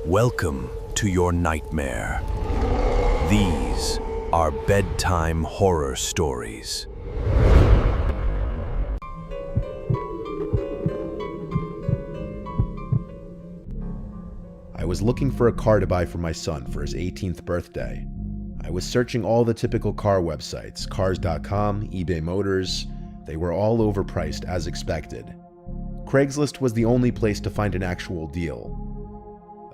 Welcome to your nightmare. These are bedtime horror stories. I was looking for a car to buy for my son for his 18th birthday. I was searching all the typical car websites, cars.com, eBay Motors. They were all overpriced as expected. Craigslist was the only place to find an actual deal.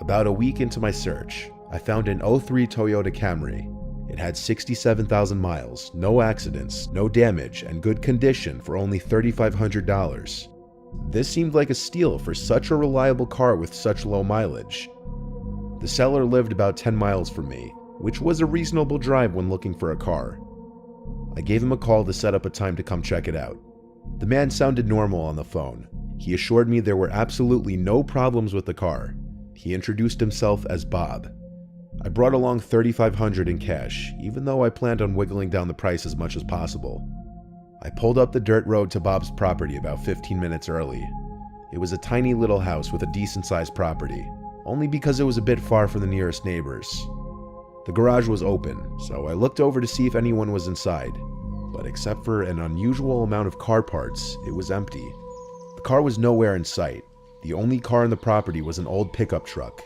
About a week into my search, I found an '03 Toyota Camry. It had 67,000 miles, no accidents, no damage, and good condition for only $3,500. This seemed like a steal for such a reliable car with such low mileage. The seller lived about 10 miles from me, which was a reasonable drive when looking for a car. I gave him a call to set up a time to come check it out. The man sounded normal on the phone. He assured me there were absolutely no problems with the car. He introduced himself as Bob. I brought along $3,500 in cash, even though I planned on wiggling down the price as much as possible. I pulled up the dirt road to Bob's property about 15 minutes early. It was a tiny little house with a decent-sized property, only because it was a bit far from the nearest neighbors. The garage was open, so I looked over to see if anyone was inside, but except for an unusual amount of car parts, it was empty. The car was nowhere in sight. The only car on the property was an old pickup truck.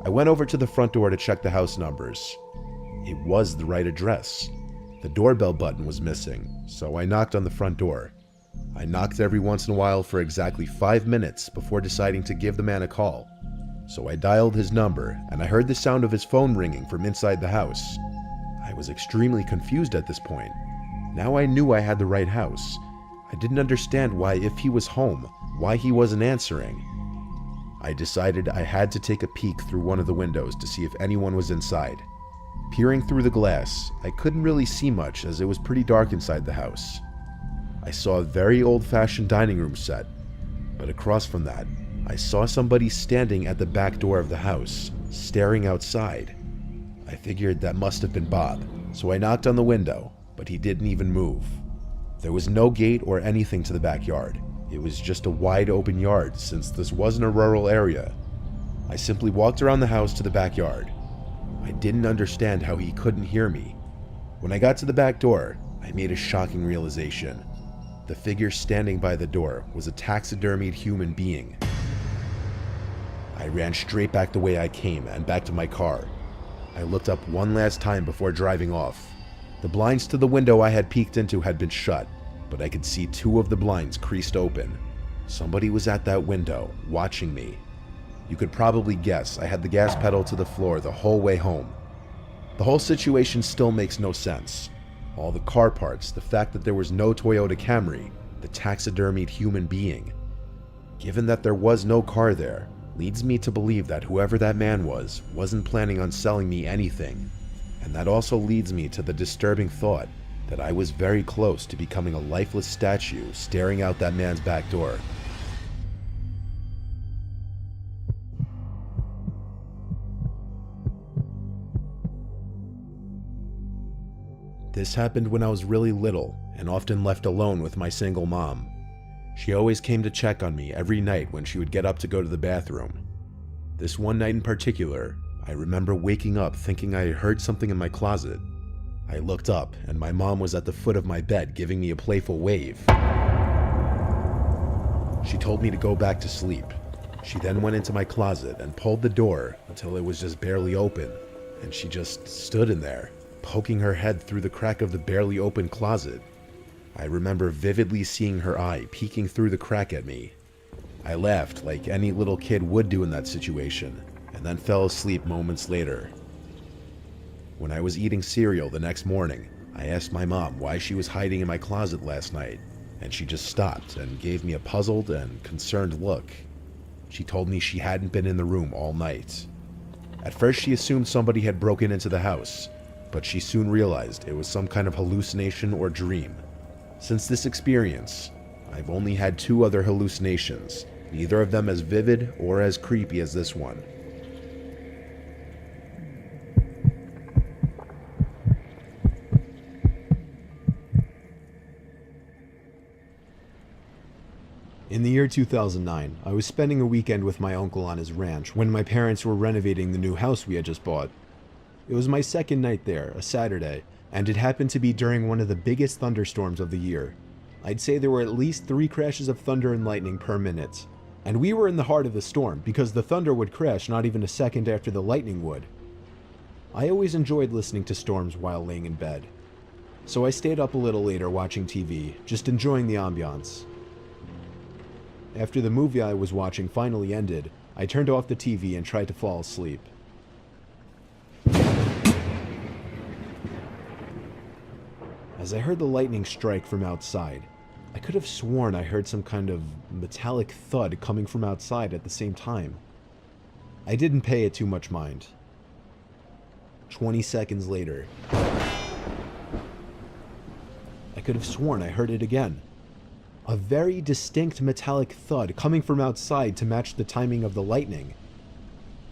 I went over to the front door to check the house numbers. It was the right address. The doorbell button was missing, so I knocked on the front door. I knocked every once in a while for exactly 5 minutes before deciding to give the man a call. So I dialed his number, and I heard the sound of his phone ringing from inside the house. I was extremely confused at this point. Now I knew I had the right house. I didn't understand why, if he was home, why he wasn't answering. I decided I had to take a peek through one of the windows to see if anyone was inside. Peering through the glass, I couldn't really see much as it was pretty dark inside the house. I saw a very old-fashioned dining room set, but across from that, I saw somebody standing at the back door of the house, staring outside. I figured that must have been Bob, so I knocked on the window, but he didn't even move. There was no gate or anything to the backyard. It was just a wide open yard since this wasn't a rural area. I simply walked around the house to the backyard. I didn't understand how he couldn't hear me. When I got to the back door, I made a shocking realization. The figure standing by the door was a taxidermied human being. I ran straight back the way I came and back to my car. I looked up one last time before driving off. The blinds to the window I had peeked into had been shut, but I could see 2 of the blinds creased open. Somebody was at that window, watching me. You could probably guess I had the gas pedal to the floor the whole way home. The whole situation still makes no sense. All the car parts, the fact that there was no Toyota Camry, the taxidermied human being. Given that there was no car there, leads me to believe that whoever that man was wasn't planning on selling me anything. And that also leads me to the disturbing thought that I was very close to becoming a lifeless statue staring out that man's back door. This happened when I was really little and often left alone with my single mom. She always came to check on me every night when she would get up to go to the bathroom. This one night in particular, I remember waking up thinking I heard something in my closet. I looked up and my mom was at the foot of my bed giving me a playful wave. She told me to go back to sleep. She then went into my closet and pulled the door until it was just barely open, and she just stood in there, poking her head through the crack of the barely open closet. I remember vividly seeing her eye peeking through the crack at me. I laughed like any little kid would do in that situation, and then fell asleep moments later. When I was eating cereal the next morning, I asked my mom why she was hiding in my closet last night, and she just stopped and gave me a puzzled and concerned look. She told me she hadn't been in the room all night. At first she assumed somebody had broken into the house, but she soon realized it was some kind of hallucination or dream. Since this experience, I've only had 2 other hallucinations, neither of them as vivid or as creepy as this one. In the year 2009. I was spending a weekend with my uncle on his ranch when my parents were renovating the new house we had just bought. It was my second night there, a Saturday, and it happened to be during one of the biggest thunderstorms of the year. I'd say there were at least 3 crashes of thunder and lightning per minute. And we were in the heart of the storm because the thunder would crash not even a second after the lightning would. I always enjoyed listening to storms while laying in bed. So I stayed up a little later watching TV, just enjoying the ambiance. After the movie I was watching finally ended, I turned off the TV and tried to fall asleep. As I heard the lightning strike from outside, I could have sworn I heard some kind of metallic thud coming from outside at the same time. I didn't pay it too much mind. 20 seconds later, I could have sworn I heard it again. A very distinct metallic thud coming from outside to match the timing of the lightning.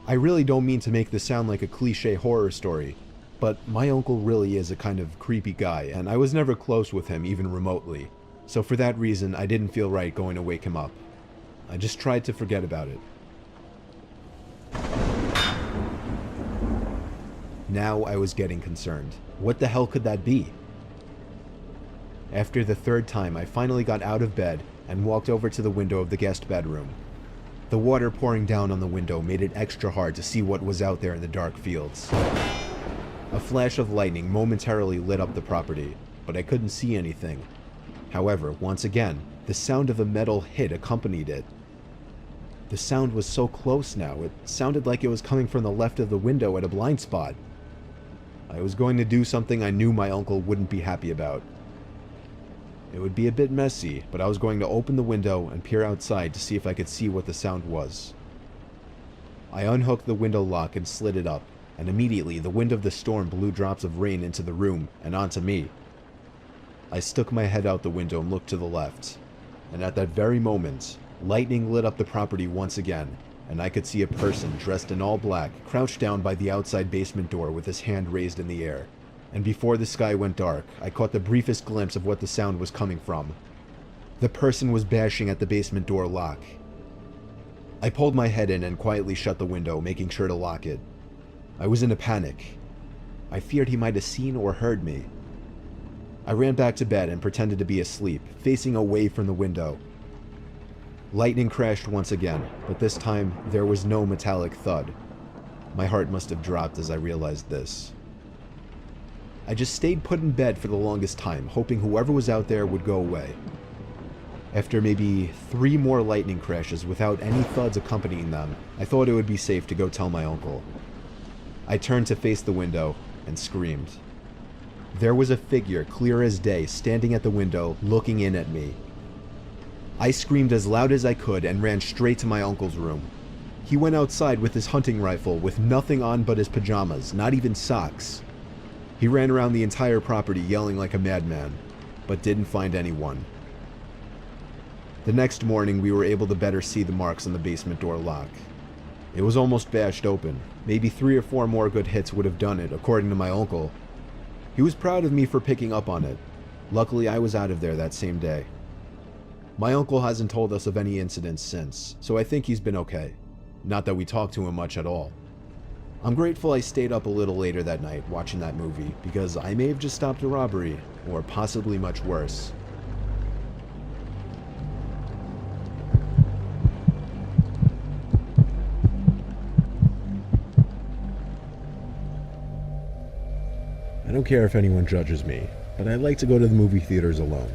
I really don't mean to make this sound like a cliche horror story, but my uncle really is a kind of creepy guy, and I was never close with him even remotely. So for that reason, I didn't feel right going to wake him up. I just tried to forget about it. Now I was getting concerned. What the hell could that be? After the 3rd time, I finally got out of bed and walked over to the window of the guest bedroom. The water pouring down on the window made it extra hard to see what was out there in the dark fields. A flash of lightning momentarily lit up the property, but I couldn't see anything. However, once again, the sound of a metal hit accompanied it. The sound was so close now, it sounded like it was coming from the left of the window at a blind spot. I was going to do something I knew my uncle wouldn't be happy about. It would be a bit messy, but I was going to open the window and peer outside to see if I could see what the sound was. I unhooked the window lock and slid it up, and immediately the wind of the storm blew drops of rain into the room and onto me. I stuck my head out the window and looked to the left, and at that very moment, lightning lit up the property once again, and I could see a person dressed in all black crouched down by the outside basement door with his hand raised in the air. And before the sky went dark, I caught the briefest glimpse of what the sound was coming from. The person was bashing at the basement door lock. I pulled my head in and quietly shut the window, making sure to lock it. I was in a panic. I feared he might have seen or heard me. I ran back to bed and pretended to be asleep, facing away from the window. Lightning crashed once again, but this time there was no metallic thud. My heart must have dropped as I realized this. I just stayed put in bed for the longest time, hoping whoever was out there would go away. After maybe 3 more lightning crashes without any thuds accompanying them, I thought it would be safe to go tell my uncle. I turned to face the window and screamed. There was a figure, clear as day, standing at the window, looking in at me. I screamed as loud as I could and ran straight to my uncle's room. He went outside with his hunting rifle with nothing on but his pajamas, not even socks. He ran around the entire property yelling like a madman, but didn't find anyone. The next morning, we were able to better see the marks on the basement door lock. It was almost bashed open. Maybe 3 or 4 more good hits would have done it, according to my uncle. He was proud of me for picking up on it. Luckily, I was out of there that same day. My uncle hasn't told us of any incidents since, so I think he's been okay. Not that we talked to him much at all. I'm grateful I stayed up a little later that night watching that movie, because I may have just stopped a robbery, or possibly much worse. I don't care if anyone judges me, but I like to go to the movie theaters alone.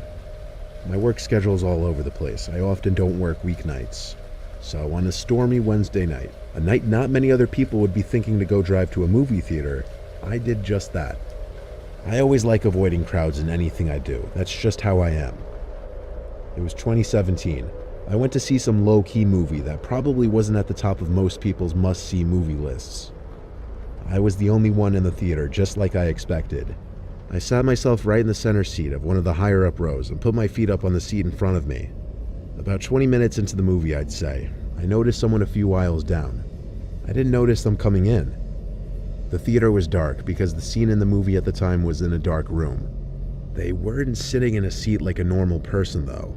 My work schedule is all over the place. I often don't work weeknights. So on a stormy Wednesday night, a night not many other people would be thinking to go drive to a movie theater, I did just that. I always like avoiding crowds in anything I do. That's just how I am. It was 2017. I went to see some low-key movie that probably wasn't at the top of most people's must-see movie lists. I was the only one in the theater, just like I expected. I sat myself right in the center seat of one of the higher-up rows and put my feet up on the seat in front of me. About 20 minutes into the movie, I'd say, I noticed someone a few aisles down. I didn't notice them coming in. The theater was dark because the scene in the movie at the time was in a dark room. They weren't sitting in a seat like a normal person, though.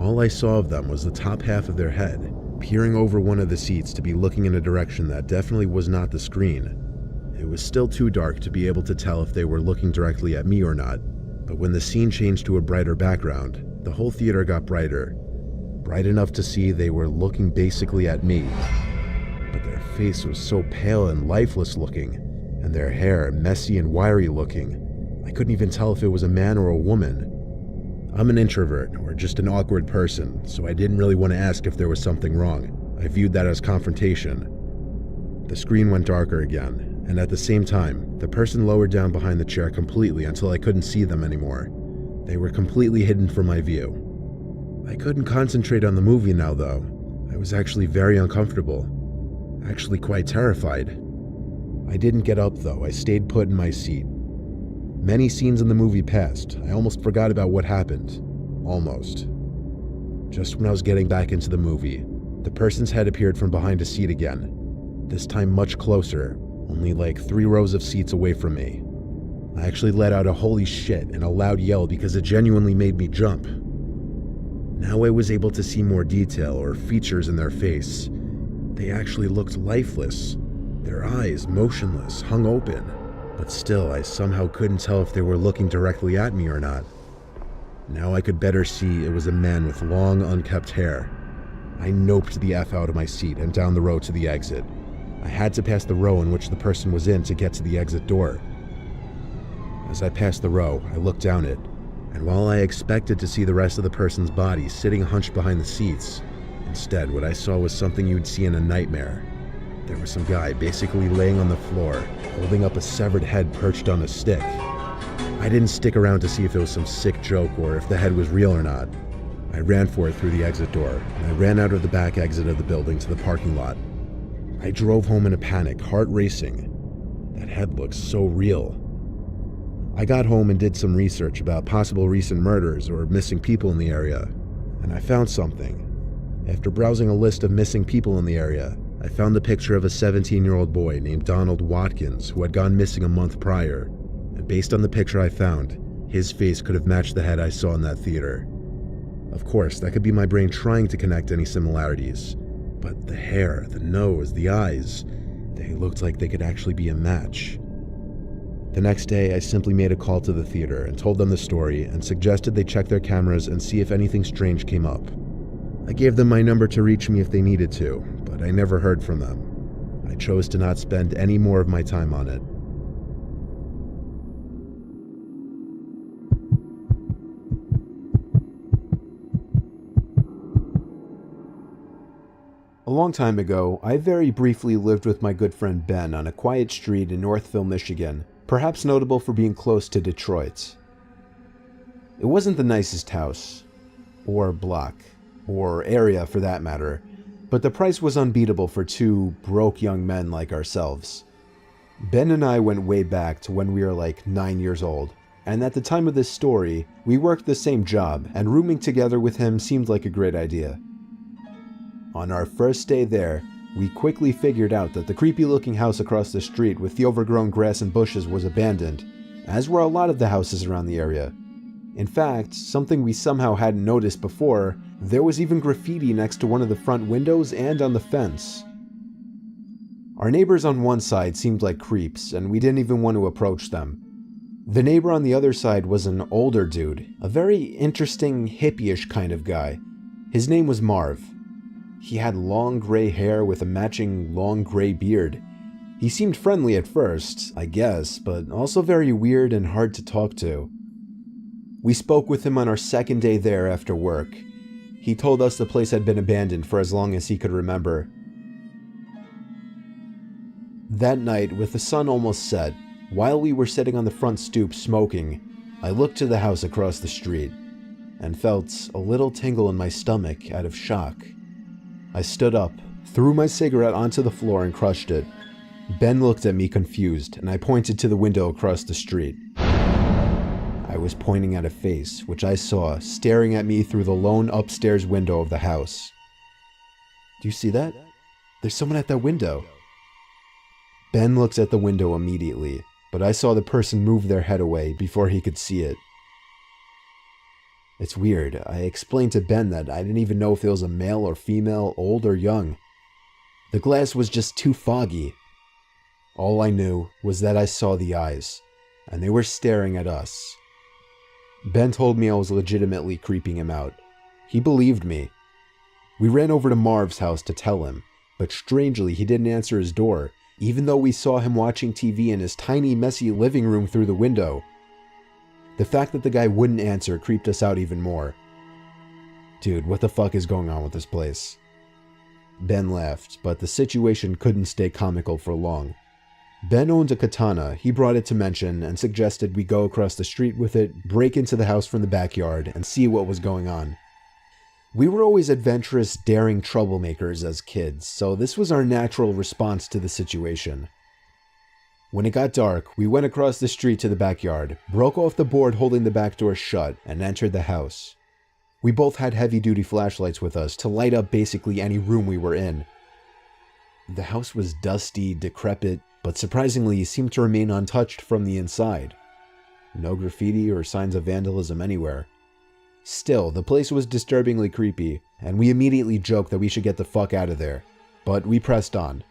All I saw of them was the top half of their head, peering over one of the seats to be looking in a direction that definitely was not the screen. It was still too dark to be able to tell if they were looking directly at me or not, but when the scene changed to a brighter background, the whole theater got brighter. Bright enough to see they were looking basically at me. But their face was so pale and lifeless looking, and their hair messy and wiry looking. I couldn't even tell if it was a man or a woman. I'm an introvert, or just an awkward person, so I didn't really want to ask if there was something wrong. I viewed that as confrontation. The screen went darker again, and at the same time, the person lowered down behind the chair completely until I couldn't see them anymore. They were completely hidden from my view. I couldn't concentrate on the movie now, though. I was actually very uncomfortable. Actually quite terrified. I didn't get up, though. I stayed put in my seat. Many scenes in the movie passed. I almost forgot about what happened. Almost. Just when I was getting back into the movie, the person's head appeared from behind a seat again. This time much closer, only like 3 rows of seats away from me. I actually let out a holy shit and a loud yell because it genuinely made me jump. Now I was able to see more detail or features in their face. They actually looked lifeless. Their eyes motionless, hung open. But still, I somehow couldn't tell if they were looking directly at me or not. Now I could better see it was a man with long, unkempt hair. I noped the F out of my seat and down the road to the exit. I had to pass the row in which the person was in to get to the exit door. As I passed the row, I looked down it, and while I expected to see the rest of the person's body sitting hunched behind the seats, instead what I saw was something you'd see in a nightmare. There was some guy basically laying on the floor, holding up a severed head perched on a stick. I didn't stick around to see if it was some sick joke or if the head was real or not. I ran for it through the exit door, and I ran out of the back exit of the building to the parking lot. I drove home in a panic, heart racing. That head looked so real. I got home and did some research about possible recent murders or missing people in the area, and I found something. After browsing a list of missing people in the area, I found the picture of a 17-year-old boy named Donald Watkins who had gone missing a month prior, and based on the picture I found, his face could have matched the head I saw in that theater. Of course, that could be my brain trying to connect any similarities, but the hair, the nose, the eyes, they looked like they could actually be a match. The next day, I simply made a call to the theater and told them the story and suggested they check their cameras and see if anything strange came up. I gave them my number to reach me if they needed to, but I never heard from them. I chose to not spend any more of my time on it. A long time ago, I very briefly lived with my good friend Ben on a quiet street in Northville, Michigan, perhaps notable for being close to Detroit. It wasn't the nicest house, or block, or area for that matter, but the price was unbeatable for 2 broke young men like ourselves. Ben and I went way back to when we were like 9 years old, and at the time of this story, we worked the same job, and rooming together with him seemed like a great idea. On our first day there, we quickly figured out that the creepy-looking house across the street with the overgrown grass and bushes was abandoned, as were a lot of the houses around the area. In fact, something we somehow hadn't noticed before, there was even graffiti next to one of the front windows and on the fence. Our neighbors on one side seemed like creeps, and we didn't even want to approach them. The neighbor on the other side was an older dude, a very interesting hippie-ish kind of guy. His name was Marv. He had long gray hair with a matching long gray beard. He seemed friendly at first, I guess, but also very weird and hard to talk to. We spoke with him on our second day there after work. He told us the place had been abandoned for as long as he could remember. That night, with the sun almost set, while we were sitting on the front stoop smoking, I looked to the house across the street and felt a little tingle in my stomach out of shock. I stood up, threw my cigarette onto the floor and crushed it. Ben looked at me confused, and I pointed to the window across the street. I was pointing at a face, which I saw staring at me through the lone upstairs window of the house. "Do you see that? There's someone at that window." Ben looked at the window immediately, but I saw the person move their head away before he could see it. It's weird. I explained to Ben that I didn't even know if it was a male or female, old or young. The glass was just too foggy. All I knew was that I saw the eyes, and they were staring at us. Ben told me I was legitimately creeping him out. He believed me. We ran over to Marv's house to tell him, but strangely he didn't answer his door, even though we saw him watching TV in his tiny, messy living room through the window. The fact that the guy wouldn't answer creeped us out even more. Dude, what the fuck is going on with this place? Ben laughed, but the situation couldn't stay comical for long. Ben owned a katana. He brought it to mention and suggested we go across the street with it, break into the house from the backyard, and see what was going on. We were always adventurous, daring troublemakers as kids, so this was our natural response to the situation. When it got dark, we went across the street to the backyard, broke off the board holding the back door shut, and entered the house. We both had heavy-duty flashlights with us to light up basically any room we were in. The house was dusty, decrepit, but surprisingly seemed to remain untouched from the inside. No graffiti or signs of vandalism anywhere. Still, the place was disturbingly creepy, and we immediately joked that we should get the fuck out of there. But we pressed on.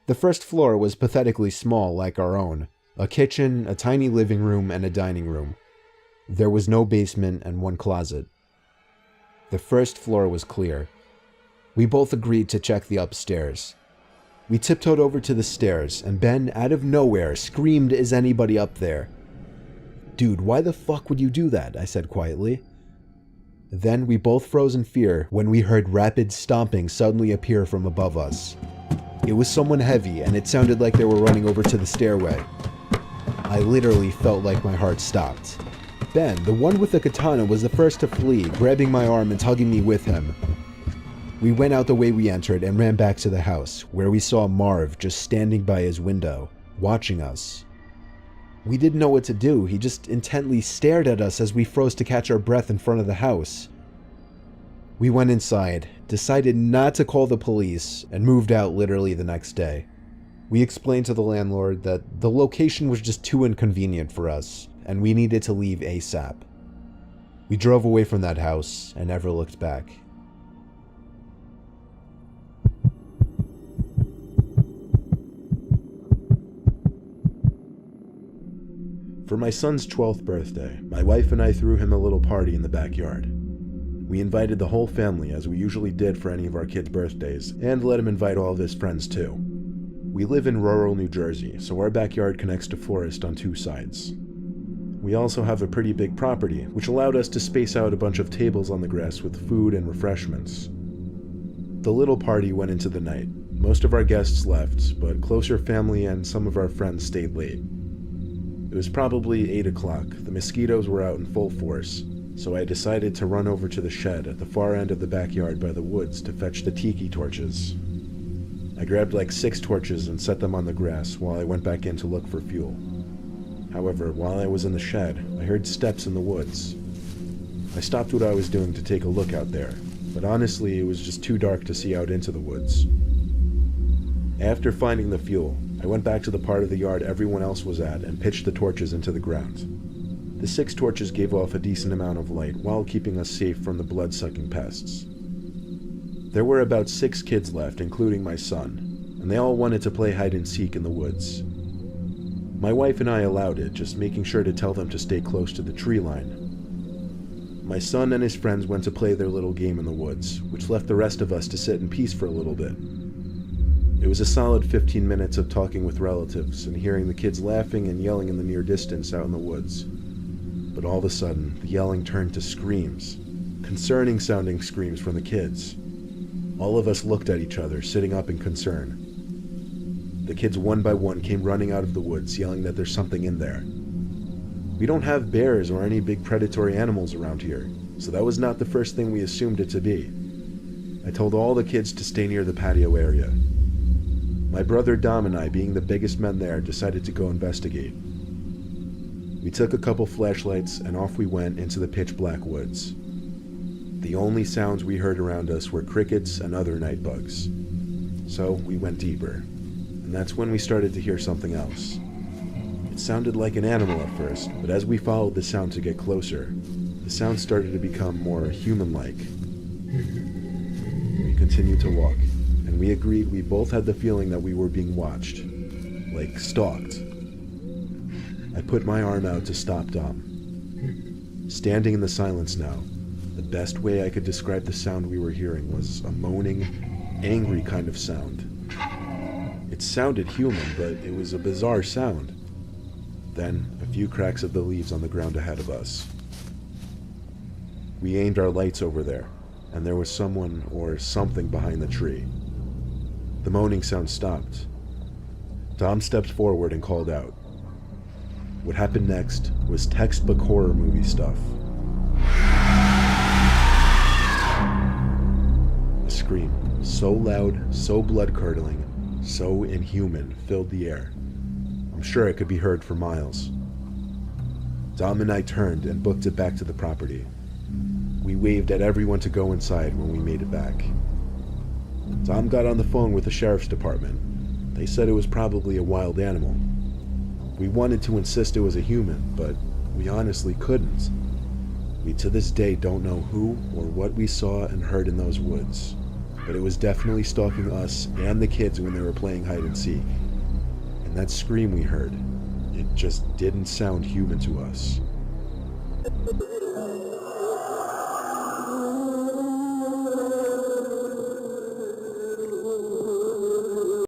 The first floor was pathetically small like our own. A kitchen, a tiny living room, and a dining room. There was no basement and one closet. The first floor was clear. We both agreed to check the upstairs. We tiptoed over to the stairs, and Ben, out of nowhere, screamed, "Is anybody up there?" "Dude, why the fuck would you do that?" I said quietly. Then we both froze in fear when we heard rapid stomping suddenly appear from above us. It was someone heavy, and it sounded like they were running over to the stairway. I literally felt like my heart stopped. Ben, the one with the katana, was the first to flee, grabbing my arm and tugging me with him. We went out the way we entered and ran back to the house, where we saw Marv just standing by his window, watching us. We didn't know what to do. He just intently stared at us as we froze to catch our breath in front of the house. We went inside, decided not to call the police, and moved out literally the next day. We explained to the landlord that the location was just too inconvenient for us, and we needed to leave ASAP. We drove away from that house and never looked back. For my son's 12th birthday, my wife and I threw him a little party in the backyard. We invited the whole family, as we usually did for any of our kids' birthdays, and let him invite all of his friends too. We live in rural New Jersey, so our backyard connects to forest on two sides. We also have a pretty big property, which allowed us to space out a bunch of tables on the grass with food and refreshments. The little party went into the night. Most of our guests left, but closer family and some of our friends stayed late. It was probably 8 o'clock. The mosquitoes were out in full force, so I decided to run over to the shed at the far end of the backyard by the woods to fetch the tiki torches. I grabbed like 6 torches and set them on the grass while I went back in to look for fuel. However, while I was in the shed, I heard steps in the woods. I stopped what I was doing to take a look out there, but honestly, it was just too dark to see out into the woods. After finding the fuel, I went back to the part of the yard everyone else was at and pitched the torches into the ground. The 6 torches gave off a decent amount of light while keeping us safe from the blood-sucking pests. There were about 6 kids left, including my son, and they all wanted to play hide-and-seek in the woods. My wife and I allowed it, just making sure to tell them to stay close to the tree line. My son and his friends went to play their little game in the woods, which left the rest of us to sit in peace for a little bit. It was a solid 15 minutes of talking with relatives and hearing the kids laughing and yelling in the near distance out in the woods. But all of a sudden, the yelling turned to screams. Concerning sounding screams from the kids. All of us looked at each other, sitting up in concern. The kids one by one came running out of the woods, yelling that there's something in there. We don't have bears or any big predatory animals around here, so that was not the first thing we assumed it to be. I told all the kids to stay near the patio area. My brother Dom and I, being the biggest men there, decided to go investigate. We took a couple flashlights and off we went into the pitch-black woods. The only sounds we heard around us were crickets and other night bugs. So we went deeper, and that's when we started to hear something else. It sounded like an animal at first, but as we followed the sound to get closer, The sound started to become more human-like. We continued to walk, and we agreed we both had the feeling that we were being watched, like stalked. I put my arm out to stop Dom. Standing in the silence now, the best way I could describe the sound we were hearing was a moaning, angry kind of sound. It sounded human, but it was a bizarre sound. Then, a few cracks of the leaves on the ground ahead of us. We aimed our lights over there, and there was someone or something behind the tree. The moaning sound stopped. Dom stepped forward and called out. What happened next was textbook horror movie stuff. A scream, so loud, so blood-curdling, so inhuman, filled the air. I'm sure it could be heard for miles. Dom and I turned and booked it back to the property. We waved at everyone to go inside when we made it back. Dom got on the phone with the sheriff's department. They said it was probably a wild animal. We wanted to insist it was a human, but we honestly couldn't. We to this day don't know who or what we saw and heard in those woods, but it was definitely stalking us and the kids when they were playing hide and seek. And that scream we heard, it just didn't sound human to us.